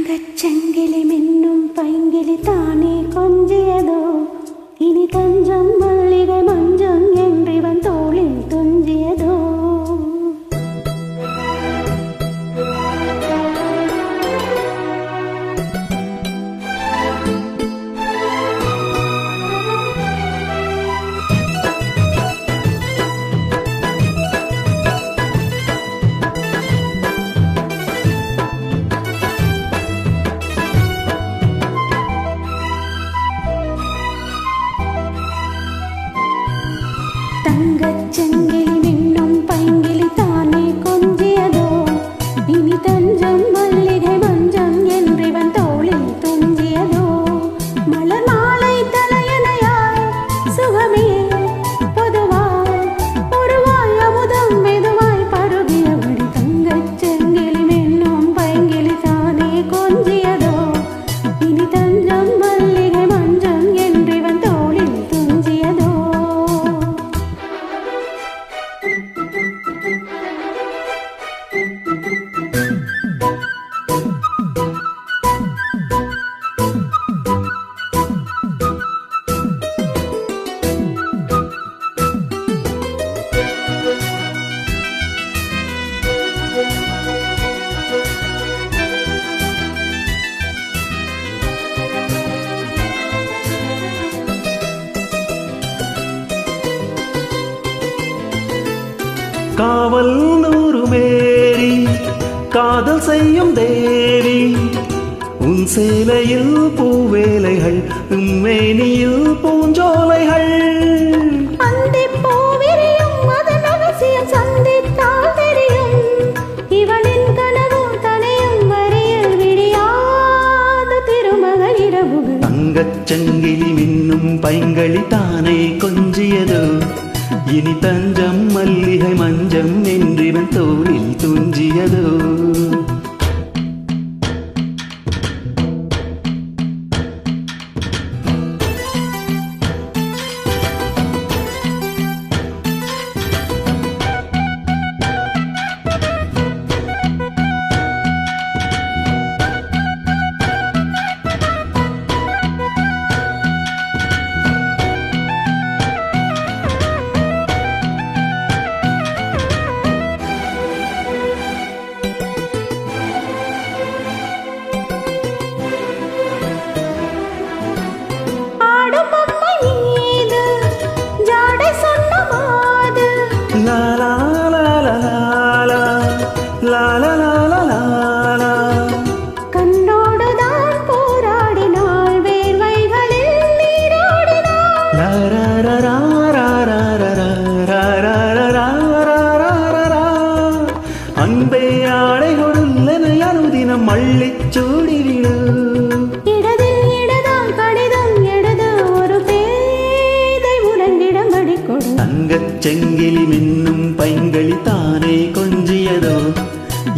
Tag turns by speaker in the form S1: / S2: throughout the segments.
S1: தங்கச்சங்கிலி மின்னும் பைங்கிலி தானே கொஞ்சியதோ இனி தஞ்சம் மல்லிகை மஞ்சம் என்றிவன் தோளில் துஞ்சியதோ. தங்கச்சங்கிலி மின்னும் பைங்கிலி தானே கொஞ்சியதோ இனி தஞ்சம் மல்லிகை மஞ்சம் என்றிவன் தோளில் துஞ்சியதோ. மலர் மாலை தலையணையாய் சுகமே பொதுவாய் ஒருவாய் அமுதம் மெதுவாய் பருகியபடி தங்கச்சங்கிலி மின்னும் பைங்கிலி தானே கொஞ்சியதோ இனி தஞ்சம் மல்லிகை மஞ்சம் என்றிவன் தோளில் துஞ்சியதோ.
S2: காவல் நூறுமேரி காதல் செய்யும் தேவி உன் சேலையில் பூவேலைகள் உம்மேனியில் பூஞ்சோலைகள்.
S1: அந்திப் பூவிரியும் அதன் அவசியம் சந்தித்தால் தெரியும் இவளின் கனவு தனையும் வரையில் விடியாத திருமகள் இரவுகள்.
S2: தங்கச்சங்கிலி மின்னும் பைங்களி தானே கொஞ்சியதோ இனி தஞ்சம் மல்லிகை மஞ்சம் என்றிவன் தோளில் துஞ்சியதோ.
S1: கண்ணோடுதான் போராடினாள் வேர்வைகளில் நீராடினாள்.
S2: அன்பே ஆடை கொடுல்லென அனுதினம் அள்ளிச் சூடிவிடு.
S1: இடதில் இடதாம் கடிதம் எழுத ஒரு பேதை உறங்கிடம் அடிக்கொடு.
S2: தங்கச்சங்கிலி மின்னும் பைங்களி தானே கொஞ்சியதோ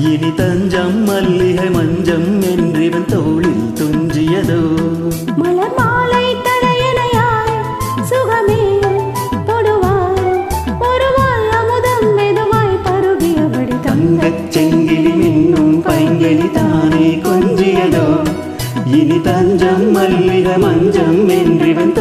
S2: இனி தஞ்சம் மல்லிகை மஞ்சம் என்றிவன் தோளில் துஞ்சியதோ.
S1: மலர் மாலை தலையணையாய் சுகமே தொடுவாய் ஒருவாய் அமுதம் மெதுவாய் பருகியபடி
S2: தங்கச்சங்கிலி மின்னும் பைங்களி தானே கொஞ்சியதோ இனி தஞ்சம் மல்லிகை மஞ்சம் என்றிவன்